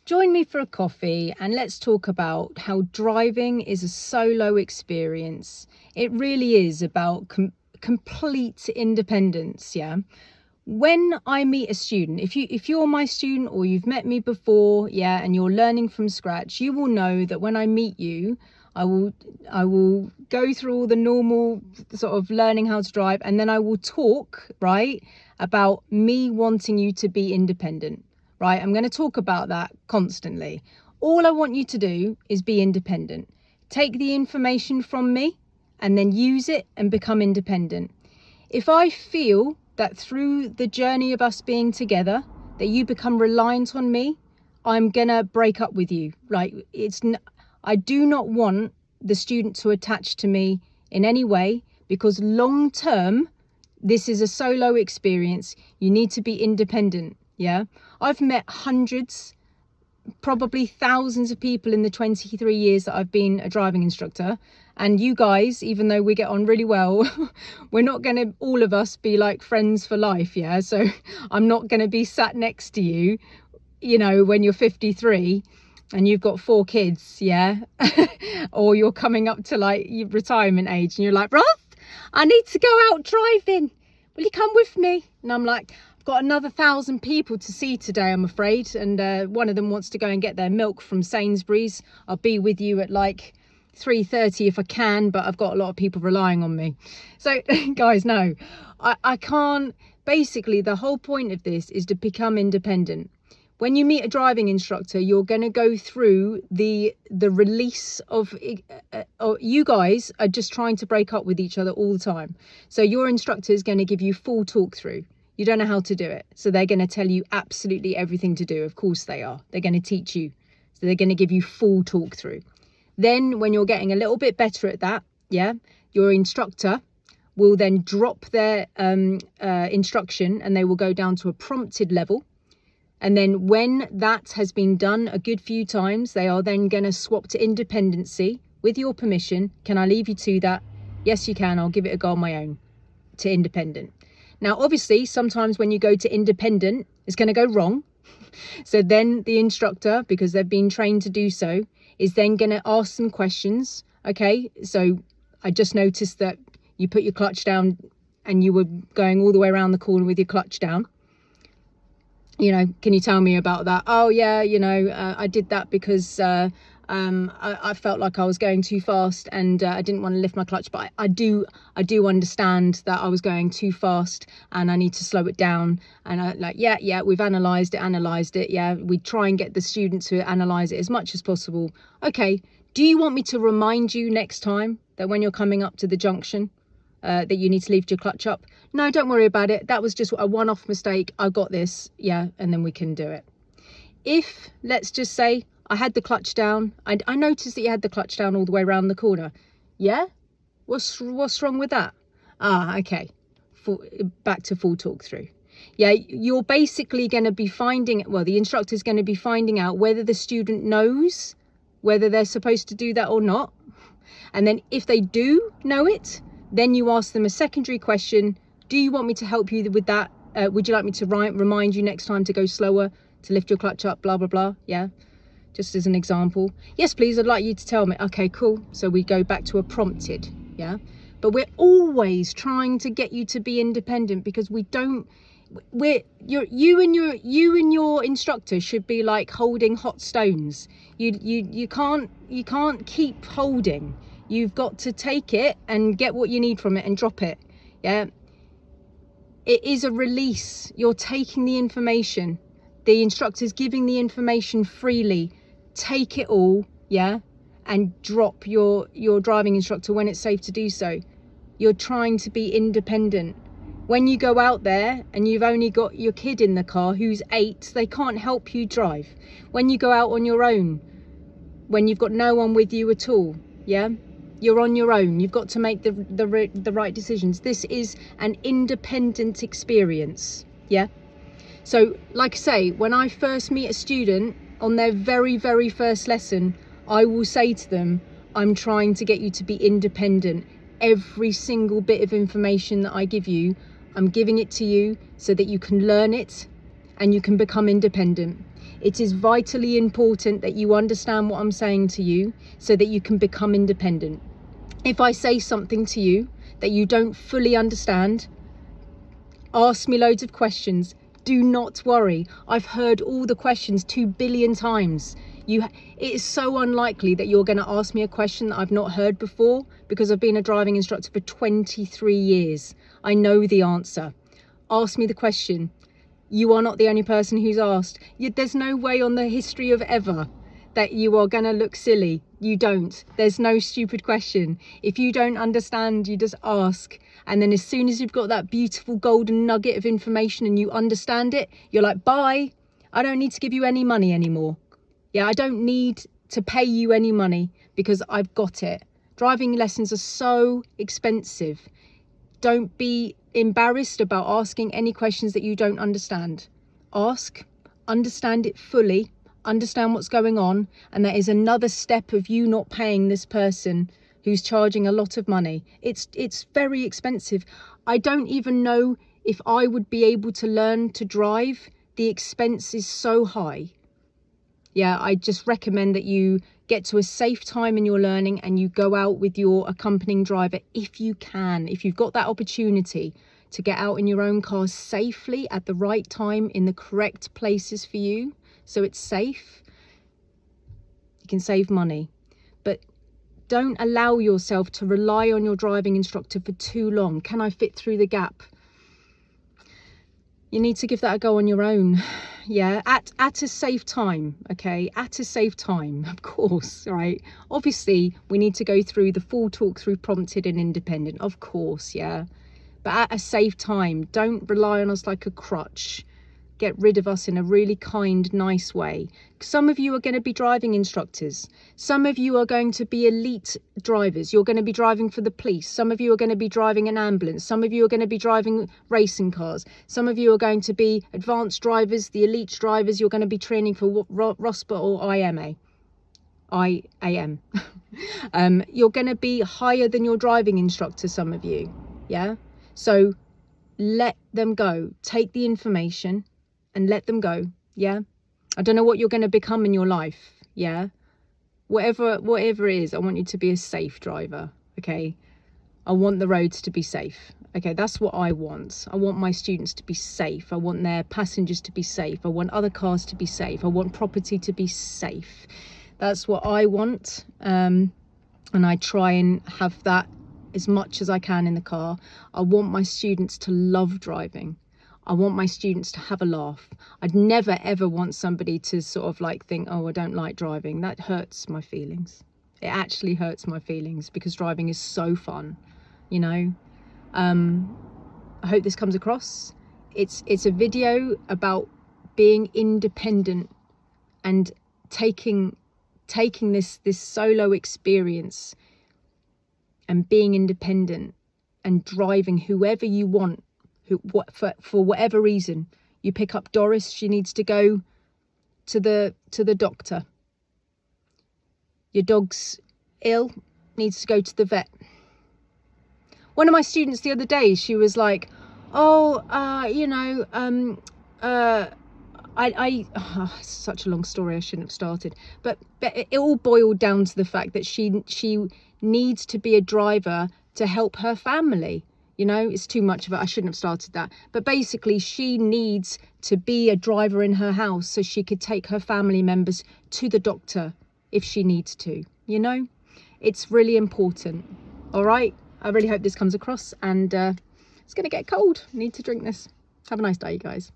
Join me for a coffee and let's talk about how driving is a solo experience. It really is about complete independence, yeah? When I meet a student, if you're my student or you've met me before, yeah, and you're learning from scratch, you will know that when I meet you, I will go through all the normal sort of learning how to drive, and then I will talk, right, about me wanting you to be independent. Right, I'm going to talk about that constantly. All I want you to do is be independent. Take the information from me and then use it and become independent. If I feel that through the journey of us being together, that you become reliant on me, I'm going to break up with you. Like, I do not want the student to attach to me in any way, because long term, this is a solo experience. You need to be independent. Yeah, I've met hundreds, probably thousands of people in the 23 years that I've been a driving instructor. And you guys, even though we get on really well, we're not going to, all of us, be like friends for life. Yeah, so I'm not going to be sat next to you, you know, when you're 53 and you've got 4 kids. Yeah, or you're coming up to like your retirement age and you're like, Roth, I need to go out driving. Will you come with me? And I'm like, got another 1,000 people to see today, I'm afraid, and one of them wants to go and get their milk from Sainsbury's. I'll be with you at like 3:30 if I can, but I've got a lot of people relying on me. So guys, no, I can't. Basically, the whole point of this is to become independent. When you meet a driving instructor, you're going to go through the release of you guys are just trying to break up with each other all the time. So your instructor is going to give you full talk through. You don't know how to do it. So they're going to tell you absolutely everything to do. Of course they are. They're going to teach you. So they're going to give you full talk through. Then when you're getting a little bit better at that, yeah, your instructor will then drop their instruction and they will go down to a prompted level. And then when that has been done a good few times, they are then going to swap to independency. With your permission, can I leave you to that? Yes, you can. I'll give it a go on my own. To independent. Now, obviously, sometimes when you go to independent, it's going to go wrong. So then the instructor, because they've been trained to do so, is then going to ask some questions. Okay, so I just noticed that you put your clutch down and you were going all the way around the corner with your clutch down. You know, can you tell me about that? Oh, yeah, you know, I did that because I felt like I was going too fast and I didn't want to lift my clutch, but I do understand that I was going too fast and I need to slow it down. And I like, yeah, we've analysed it. Yeah, we try and get the student to analyse it as much as possible. Okay, do you want me to remind you next time that when you're coming up to the junction that you need to lift your clutch up? No, don't worry about it. That was just a one-off mistake. I got this. Yeah, and then we can do it. If, let's just say, I had the clutch down. I noticed that you had the clutch down all the way around the corner. Yeah? What's wrong with that? Ah, okay. Back to full talk through. Yeah, you're basically going to be the instructor's going to be finding out whether the student knows whether they're supposed to do that or not. And then if they do know it, then you ask them a secondary question. Do you want me to help you with that? Would you like me to remind you next time to go slower, to lift your clutch up, blah, blah, blah. Yeah. Just as an example. Yes, please, I'd like you to tell me. Okay, cool. So we go back to a prompted, yeah? But we're always trying to get you to be independent, because you and your instructor should be like holding hot stones. You can't keep holding. You've got to take it and get what you need from it and drop it, yeah? It is a release. You're taking the information. The instructor's giving the information freely. Take it all, yeah, and drop your driving instructor when it's safe to do so. You're trying to be independent. When you go out there and you've only got your kid in the car who's 8, they can't help you drive. When you go out on your own, when you've got no one with you at all, yeah, you're on your own. You've got to make the right decisions. This is an independent experience, yeah. So, like I say, when I first meet a student on their very, very first lesson, I will say to them, I'm trying to get you to be independent. Every single bit of information that I give you, I'm giving it to you so that you can learn it and you can become independent. It is vitally important that you understand what I'm saying to you so that you can become independent. If I say something to you that you don't fully understand, ask me loads of questions. Do not worry. I've heard all the questions 2 billion times. It is so unlikely that you're going to ask me a question that I've not heard before, because I've been a driving instructor for 23 years. I know the answer. Ask me the question. You are not the only person who's asked. There's no way on the history of ever that you are going to look silly. You don't. There's no stupid question. If you don't understand, you just ask. And then as soon as you've got that beautiful golden nugget of information and you understand it, you're like, bye. I don't need to give you any money anymore. Yeah, I don't need to pay you any money because I've got it. Driving lessons are so expensive. Don't be embarrassed about asking any questions that you don't understand. Ask, understand it fully, understand what's going on, and that is another step of you not paying this person who's charging a lot of money. It's very expensive. I don't even know if I would be able to learn to drive. The expense is so high. Yeah, I just recommend that you get to a safe time in your learning and you go out with your accompanying driver if you can. If you've got that opportunity to get out in your own car safely at the right time in the correct places for you, so it's safe, you can save money. But don't allow yourself to rely on your driving instructor for too long. Can I fit through the gap? You need to give that a go on your own. Yeah, at a safe time, okay? At a safe time, of course, right? Obviously, we need to go through the full talk through prompted and independent, of course, yeah. But at a safe time, don't rely on us like a crutch. Get rid of us in a really kind, nice way. Some of you are going to be driving instructors. Some of you are going to be elite drivers. You're going to be driving for the police. Some of you are going to be driving an ambulance. Some of you are going to be driving racing cars. Some of you are going to be advanced drivers, the elite drivers. You're going to be training for ROSPA or IAM. You're going to be higher than your driving instructor, some of you. Yeah? So let them go. Take the information and let them go. Yeah, I don't know what you're going to become in your life. Yeah, whatever it is, I want you to be a safe driver. Okay, I want the roads to be safe. Okay, that's what I want. I want my students to be safe. I want their passengers to be safe. I want other cars to be safe. I want property to be safe. That's what I want, and I try and have that as much as I can in the car. I want my students to love driving. I want my students to have a laugh. I'd never ever want somebody to sort of like think, oh, I don't like driving. That hurts my feelings. It actually hurts my feelings because driving is so fun, you know. I hope this comes across. It's a video about being independent and taking this solo experience and being independent and driving whoever you want. For whatever reason, you pick up Doris, she needs to go to the doctor. Your dog's ill, needs to go to the vet. One of my students the other day, she was like, it's such a long story, I shouldn't have started, but it all boiled down to the fact that she needs to be a driver to help her family. You know, it's too much of it. I shouldn't have started that. But basically, she needs to be a driver in her house so she could take her family members to the doctor if she needs to. You know, it's really important. All right. I really hope this comes across, and it's going to get cold. I need to drink this. Have a nice day, you guys.